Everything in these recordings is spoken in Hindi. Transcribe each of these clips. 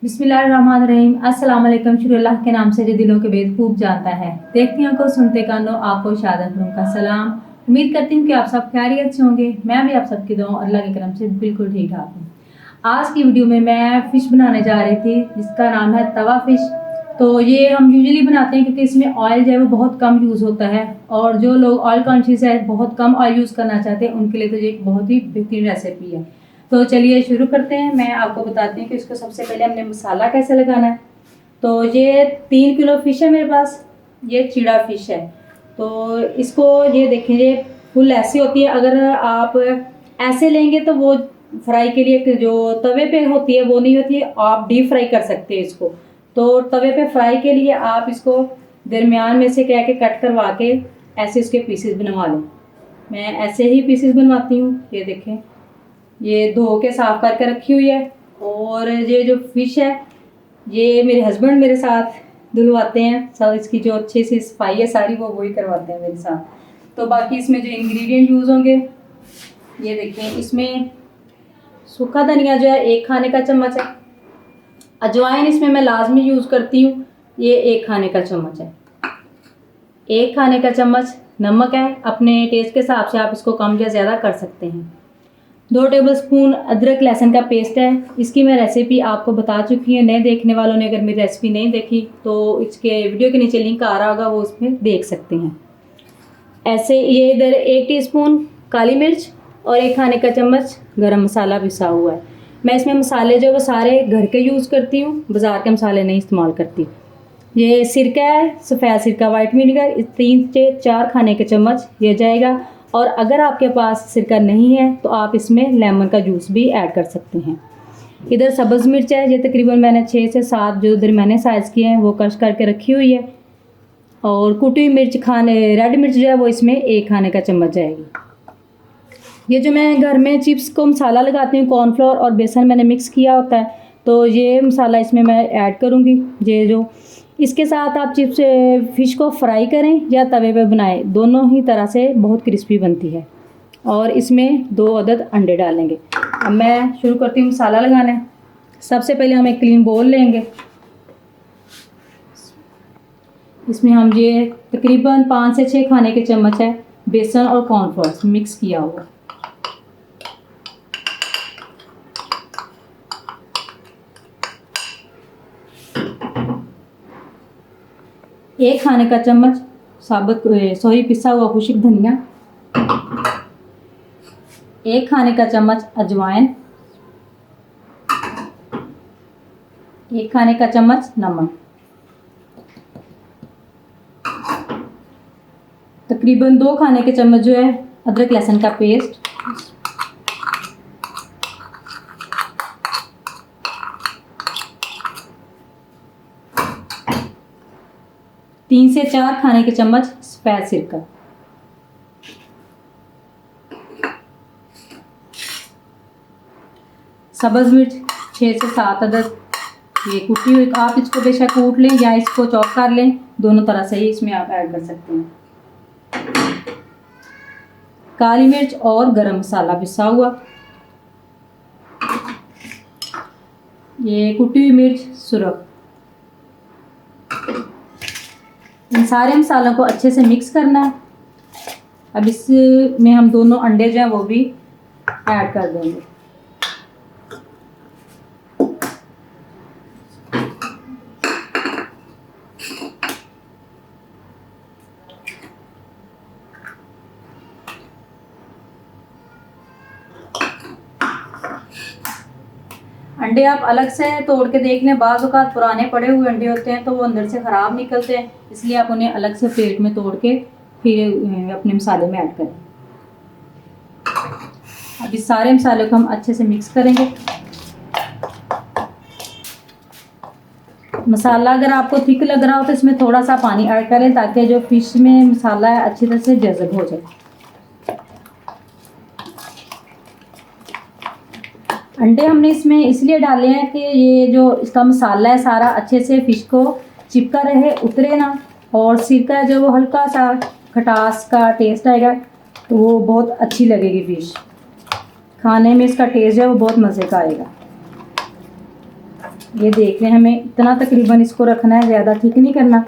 बिस्मिल्लाहिर्रहमानिर्रहीम। अस्सलाम वालेकुम। शुरू अल्लाह के नाम से जो दिलों के भेद खूब जानता है। देखती आंखों सुनते कानों आपको शहादत नूर का सलाम। उम्मीद करती हूँ कि आप सब खैरियत से होंगे। मैं भी आप सबकी दुआओं अल्लाह के करम से बिल्कुल ठीक ठाक हूँ। आज की वीडियो में मैं फ़िश बनाने जा रही थी जिसका नाम है तवा फ़िश। तो ये हम यूजुअली बनाते हैं क्योंकि इसमें ऑयल जो है वो बहुत कम यूज़ होता है, और जो लोग ऑयल कॉन्शियस है, बहुत कम ऑयल यूज़ करना चाहते हैं, उनके लिए तो ये एक बहुत ही बेहतरीन रेसिपी है। तो चलिए शुरू करते हैं। मैं आपको बताती हूँ कि इसको सबसे पहले हमने मसाला कैसे लगाना है। तो ये 3 किलो फ़िश है मेरे पास। ये चिड़ा फ़िश है। तो इसको ये देखें, ये फुल ऐसी होती है। अगर आप ऐसे लेंगे तो वो फ्राई के लिए जो तवे पे होती है वो नहीं होती है, आप डीप फ्राई कर सकते हैं इसको। तो तवे पे फ्राई के लिए आप इसको दरमियान में से क्या के कट करवा के ऐसे इसके पीसेस बनवा लें। मैं ऐसे ही पीसेस बनवाती हूँ। ये देखें, ये धो के साफ करके रखी हुई है। और ये जो फ़िश है ये मेरे हस्बैंड मेरे साथ धुलवाते हैं। सब इसकी जो अच्छी सी सफाई है सारी वो वही करवाते हैं मेरे साथ। तो बाकी इसमें जो इंग्रेडिएंट यूज़ होंगे ये देखें। इसमें सूखा धनिया जो है 1 खाने का चम्मच है। अजवाइन इसमें मैं लाजमी यूज़ करती हूँ, ये 1 खाने का चम्मच है। 1 खाने का चम्मच नमक है। अपने टेस्ट के हिसाब से आप इसको कम या ज़्यादा कर सकते हैं। 2 टेबलस्पून अदरक लहसुन का पेस्ट है। इसकी मैं रेसिपी आपको बता चुकी है। नए देखने वालों ने अगर मेरी रेसिपी नहीं देखी तो इसके वीडियो के नीचे लिंक आ रहा होगा, वो उसमें देख सकते हैं। ऐसे ये इधर 1 टीस्पून काली मिर्च और 1 खाने का चम्मच गरम मसाला पिसा हुआ है। मैं इसमें मसाले जो वो सारे घर के यूज़ करती हूँ, बाज़ार के मसाले नहीं इस्तेमाल करती। ये सिरका है, सफ़ेद सिरका वाइट विनेगर, 3 से 4 खाने के चम्मच ये जाएगा। और अगर आपके पास सिरका नहीं है तो आप इसमें लेमन का जूस भी ऐड कर सकते हैं। इधर सब्ज़ मिर्च है, ये तकरीबन मैंने 6 से 7 जो दरमियाने साइज़ की हैं वो क्रश करके रखी हुई है। और कुटी हुई मिर्च रेड मिर्च जो है वो इसमें 1 खाने का चम्मच जाएगी। ये जो मैं घर में चिप्स को मसाला लगाती हूँ, कॉर्नफ्लोर और बेसन मैंने मिक्स किया होता है, तो ये मसाला इसमें मैं ऐड करूँगी। ये जो इसके साथ आप चिप्स फ़िश को फ्राई करें या तवे पे बनाएं, दोनों ही तरह से बहुत क्रिस्पी बनती है। और इसमें 2 अदद अंडे डालेंगे। अब मैं शुरू करती हूँ मसाला लगाना है। सबसे पहले हम एक क्लीन बोल लेंगे। इसमें हम ये तकरीबन 5 से 6 खाने के चम्मच है बेसन और कॉर्नफ्लोर मिक्स किया हुआ। एक खाने का चम्मच पिसा हुआ खुश्क धनिया, 1 खाने का चम्मच अजवाइन, 1 खाने का चम्मच नमक, तकरीबन 2 खाने के चम्मच जो है अदरक लहसुन का पेस्ट, 3 से 4 खाने के चम्मच सफ़ेद सिरका, सब्ज़ मिर्च 6 से 7 अदद ये कुटी हुई। आप इसको बेशक कूट लें या इसको चॉप कर लें, दोनों तरह से ही इसमें आप ऐड कर सकते हैं। काली मिर्च और गरम मसाला पिसा हुआ, ये कुटी हुई मिर्च सुरख। इन सारे मसालों को अच्छे से मिक्स करना है। अब इसमें हम दोनों अंडे जो हैं वो भी ऐड कर देंगे। अंडे आप अलग से तोड़ के देख लें। बाज़ औक़ात पुराने पड़े हुए अंडे होते हैं तो वो अंदर से ख़राब निकलते हैं, इसलिए आप उन्हें अलग से प्लेट में तोड़ के फिर अपने मसाले में ऐड करें। अब इस सारे मसाले को हम अच्छे से मिक्स करेंगे। मसाला अगर आपको थिक लग रहा हो तो इसमें थोड़ा सा पानी ऐड करें ताकि जो फ़िश में मसाला है अच्छी तरह से जज़ब हो जाए। अंडे हमने इसमें इसलिए डाले हैं कि ये जो इसका मसाला है सारा अच्छे से फ़िश को चिपका रहे, उतरे ना। और सिरका जो वो हल्का सा खटास का टेस्ट आएगा तो वो बहुत अच्छी लगेगी फ़िश खाने में। इसका टेस्ट है वो बहुत मज़े का आएगा। ये देख लें, हमें इतना तकरीबन इसको रखना है, ज़्यादा थिक नहीं करना।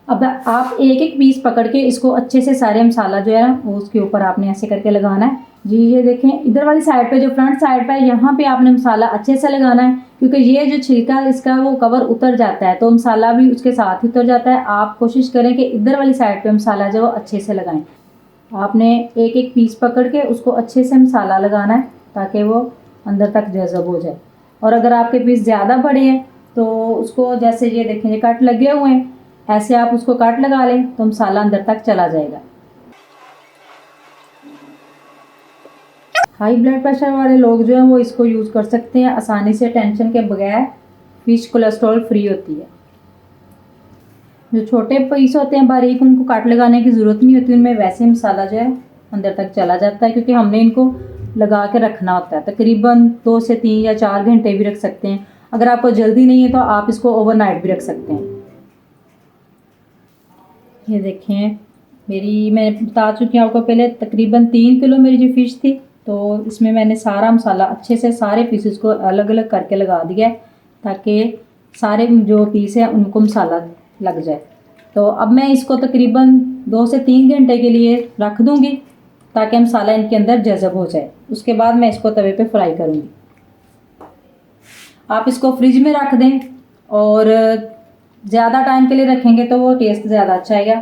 अब आप एक एक पीस पकड़ के इसको अच्छे से सारे मसाला जो है ना वो उसके ऊपर आपने ऐसे करके लगाना है जी। ये देखें, इधर वाली साइड पे जो फ्रंट साइड पे यहाँ पे आपने मसाला अच्छे से लगाना है, क्योंकि ये जो छिलका इसका वो कवर उतर जाता है तो मसाला भी उसके साथ ही उतर जाता है। आप कोशिश करें कि इधर वाली साइड पे मसाला जो अच्छे से लगाएं। आपने एक एक पीस पकड़ के उसको अच्छे से मसाला लगाना है ताकि वो अंदर तक जज़ब हो जाए। और अगर आपके पीस ज़्यादा बड़े हैं तो उसको, जैसे ये देखें ये कट लगे हुए हैं, ऐसे आप उसको कट लगा लें तो मसाला अंदर तक चला जाएगा। हाई ब्लड प्रेशर वाले लोग जो हैं वो इसको यूज़ कर सकते हैं आसानी से, टेंशन के बगैर। फिश कोलेस्ट्रॉल फ्री होती है। जो छोटे पीस होते हैं बारीक, उनको काट लगाने की ज़रूरत नहीं होती, उनमें वैसे मसाला जो है अंदर तक चला जाता है, क्योंकि हमने इनको लगा के रखना होता है। तकरीबन 2 से 3 या 4 घंटे भी रख सकते हैं। अगर आपको जल्दी नहीं है तो आप इसको ओवरनाइट भी रख सकते हैं। ये देखें, मैं बता चुकी हूँ आपको पहले, तकरीबन 3 किलो मेरी जो फ़िश थी, तो इसमें मैंने सारा मसाला अच्छे से सारे पीसेस को अलग अलग करके लगा दिया है ताकि सारे जो पीस हैं उनको मसाला लग जाए। तो अब मैं इसको तकरीबन 2 से 3 घंटे के लिए रख दूँगी ताकि मसाला इनके अंदर जज़ब हो जाए। उसके बाद मैं इसको तवे पे फ्राई करूँगी। आप इसको फ्रिज में रख दें और ज़्यादा टाइम के लिए रखेंगे तो वो टेस्ट ज़्यादा अच्छा आएगा।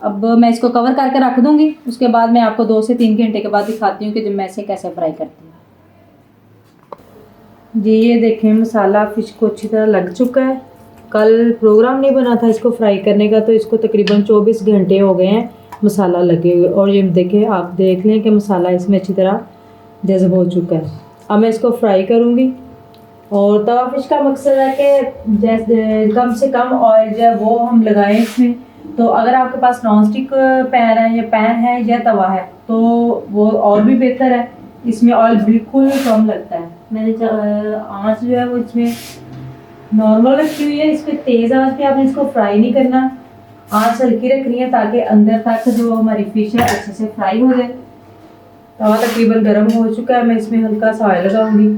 अब मैं इसको कवर करके रख दूँगी, उसके बाद मैं आपको 2 से 3 घंटे के बाद दिखाती हूँ कि जब मैं इसे कैसे फ्राई करती हूँ। जी ये देखें, मसाला फ़िश को अच्छी तरह लग चुका है। कल प्रोग्राम नहीं बना था इसको फ्राई करने का, तो इसको तकरीबन 24 घंटे हो गए हैं मसाला लगे हुए। और ये देखें, आप देख लें कि मसाला इसमें अच्छी तरह जज़ब हो चुका है। अब मैं इसको फ्राई करूँगी। और तवा फिश का मकसद है कि जैसे कम से कम ऑयल जो है वो हम लगाएं इसमें। तो अगर आपके पास नॉन स्टिक पैन है या तवा है तो वो और भी बेहतर है। इसमें ऑयल बिल्कुल कम लगता है। मैंने आँच जो है वो इसमें नॉर्मल रखी हुई है। इस पर तेज़ आँच पे आपने इसको फ्राई नहीं करना, आँच हल्की रखनी है ताकि अंदर तक जो हमारी फ़िश है अच्छे से फ्राई हो जाए। तवा तकरीबन गर्म हो चुका है, मैं इसमें हल्का सा ऑयल लगाऊंगी।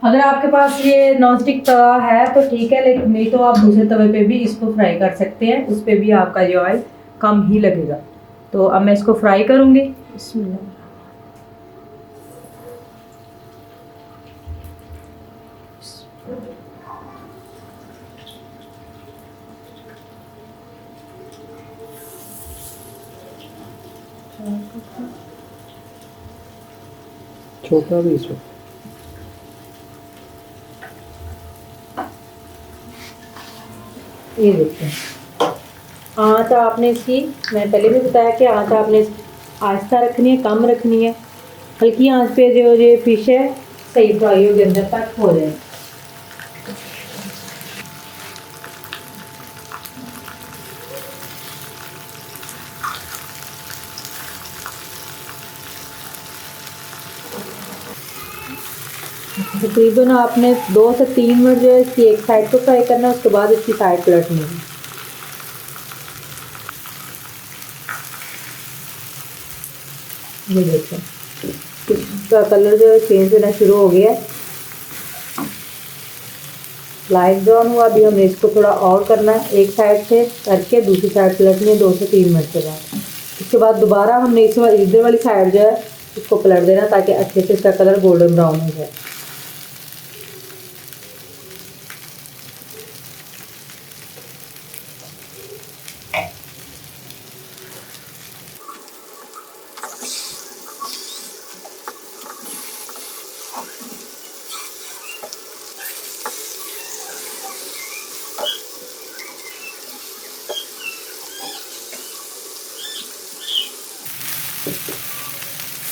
अगर आपके पास ये नॉनस्टिक तवा है तो ठीक है, लेकिन नहीं तो आप दूसरे तवे पे भी इसको फ्राई कर सकते हैं, उस पर भी आपका ये ऑयल कम ही लगेगा। तो अब मैं इसको फ्राई करूँगी। छोटा भी इसमें ये देखते हैं, आँच आपने इसकी, मैं पहले भी बताया कि आँच आपने आहिस्ता रखनी है, कम रखनी है। हल्की आँच पे जो ये फिश है सही फ्राई होगी, अंदर तक हो जाए। तकरीबन आपने 2 से 3 मिनट जो है इसकी एक साइड को फ्राई करना है, उसके बाद इसकी साइड पलटनी है। ये देखो, इसका कलर जो है चेंज होना शुरू हो गया है, लाइट ब्राउन हुआ। अभी हमने इसको थोड़ा और करना है, एक साइड से करके दूसरी साइड पलटनी है 2 से 3 मिनट के बाद। इसके बाद दोबारा हमने इधर वाली साइड जो है इसको पलट देना ताकि अच्छे से इसका कलर गोल्डन ब्राउन हो जाए।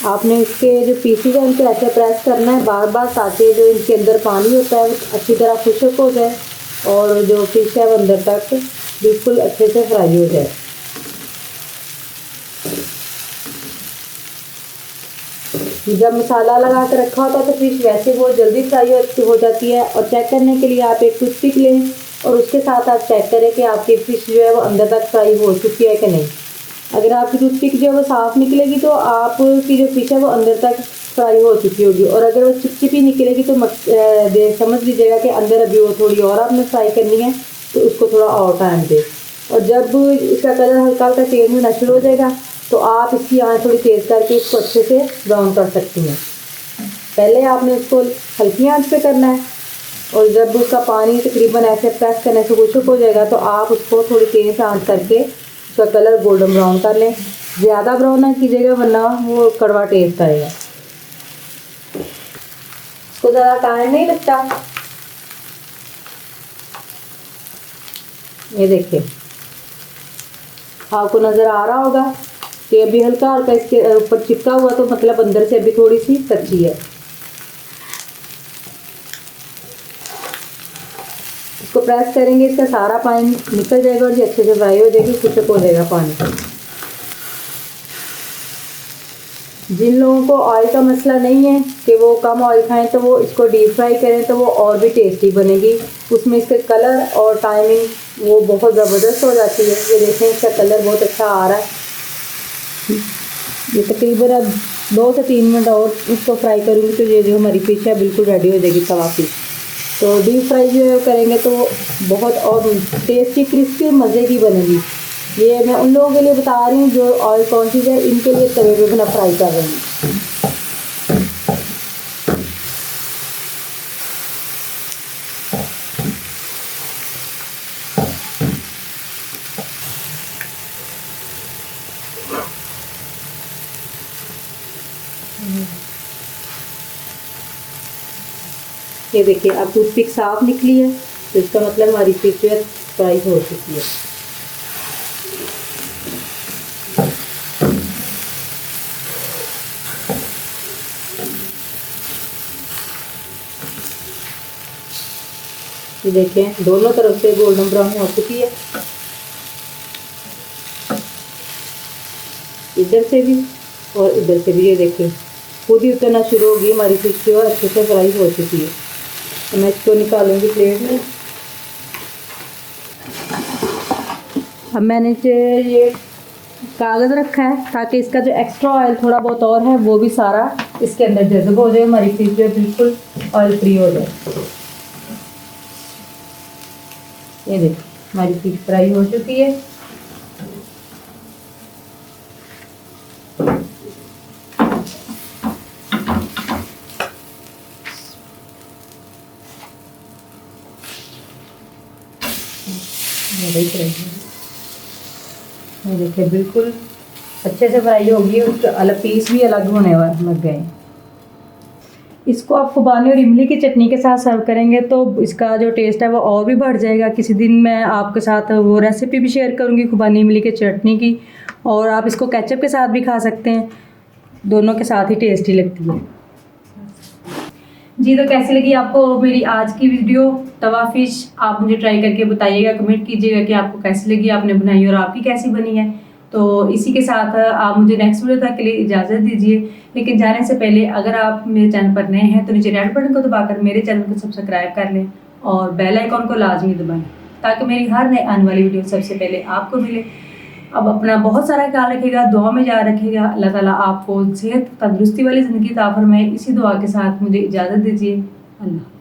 आपने इसके जो पीसेज हैं उनको ऐसे प्रेस करना है बार बार ताकि जो इनके अंदर पानी होता है वो अच्छी तरह खुश्क हो जाए और जो फिश है वो अंदर तक बिल्कुल अच्छे से फ्राई हो जाए। जब मसाला लगा कर रखा होता है तो फिश वैसे बहुत जल्दी फ्राई हो जाती है। और चेक करने के लिए आप एक टूथपिक लें और उसके साथ आप चेक करें कि आपकी फ़िश जो है वो अंदर तक फ्राई हो चुकी है कि नहीं। अगर आपकी टूथपिक जो है वो साफ़ निकलेगी तो आपकी जो फ़िश है वो अंदर तक फ्राई हो चुकी होगी, और अगर वो चिपचिपी निकलेगी तो समझ लीजिएगा कि अंदर अभी वो थोड़ी और आपने फ्राई करनी है, तो उसको थोड़ा और टाइम दें। और जब इसका कलर हल्का हल्का चेंज होना शुरू हो जाएगा तो आप इसकी आँच थोड़ी तेज़ करके इसको अच्छे से ब्राउन कर सकती हैं। पहले आपने इसको हल्की आंच पे करना है, और जब उसका पानी तकरीबन ऐसे प्रेस करने से खुश्क हो जाएगा तो आप उसको थोड़ी तेज़ आंच करके उसका कलर गोल्डन ब्राउन कर लें। ज़्यादा ब्राउन ना कीजिएगा वरना वो कड़वा टेस्ट आएगा। इसको ज़्यादा टाइम नहीं लगता। ये देखिए, आपको नज़र आ रहा होगा कि अभी हल्का हल्का इसके ऊपर चिपका हुआ, तो मतलब अंदर से अभी थोड़ी सी कच्ची है। इसको प्रेस करेंगे, इसका सारा पानी निकल जाएगा और ये अच्छे से फ्राई हो जाएगी, खुश्क हो जाएगा पानी। जिन लोगों को ऑयल का मसला नहीं है कि वो कम ऑयल खाएं, तो वो इसको डीप फ्राई करें तो वो और भी टेस्टी बनेगी। उसमें इसके कलर और टाइमिंग वो बहुत ज़बरदस्त हो जाती है। ये देखें, इसका कलर बहुत अच्छा आ रहा है। ये तकरीबन अब 2 से 3 मिनट और इसको फ्राई करूँगी तो ये जो हमारी फ़िश है बिल्कुल रेडी हो जाएगी तवा फ़िश। तो डीप फ्राई जो करेंगे तो बहुत और टेस्टी क्रिस्पी और मज़े की बनेगी। ये मैं उन लोगों के लिए बता रही हूँ जो ऑयल कॉन्शियस है, इनके लिए तवे पे बना फ्राई कर रही हूँ। ये देखिए, अब टूथपिक साफ निकली है तो इसका मतलब हमारी फिश जो है फ्राई हो चुकी है। ये देखें, दोनों तरफ से गोल्डन ब्राउन हो चुकी है, इधर से भी और इधर से भी। ये देखिए, खुद ही उतरना शुरू होगी हमारी फिश जो अच्छे से फ्राई हो चुकी है। तो मैं इसको निकालूंगी प्लेट में। अब मैंने ये कागज़ रखा है ताकि इसका जो एक्स्ट्रा ऑयल थोड़ा बहुत और है वो भी सारा इसके अंदर जज़ब हो जाए, हमारी फिश जो बिल्कुल ऑयल फ्री हो जाए। ये देखिए, हमारी फिश फ्राई हो चुकी है। ये देखिए, बिल्कुल अच्छे से फ्राई होगी, उसके अलग पीस भी अलग होने लग गए। इसको आप खुबानी और इमली की चटनी के साथ सर्व करेंगे तो इसका जो टेस्ट है वो और भी बढ़ जाएगा। किसी दिन मैं आपके साथ वो रेसिपी भी शेयर करूँगी खुबानी इमली की चटनी की, और आप इसको केचप के साथ भी खा सकते हैं, दोनों के साथ ही टेस्टी लगती है। जी, तो कैसी लगी आपको मेरी आज की वीडियो तवा फिश? आप मुझे ट्राई करके बताइएगा, कमेंट कीजिएगा कि आपको कैसी लगी, आपने बनाई और आपकी कैसी बनी है। तो इसी के साथ आप मुझे नेक्स्ट वीडियो तक के लिए इजाज़त दीजिए। लेकिन जाने से पहले अगर आप मेरे चैनल पर नए हैं तो नीचे रेड बटन को दबाकर मेरे चैनल को सब्सक्राइब कर लें और बेल आइकॉन को लाजमी दबाएं ताकि मेरी हर नई आने वाली वीडियो सबसे पहले आपको मिले। अब अपना बहुत सारा ख्याल रखिएगा, दुआ में याद रखिएगा। अल्लाह ताला आपको सेहत तंदुरुस्ती वाली ज़िंदगी अता फरमाए। इसी दुआ के साथ मुझे इजाज़त दीजिए। अल्लाह।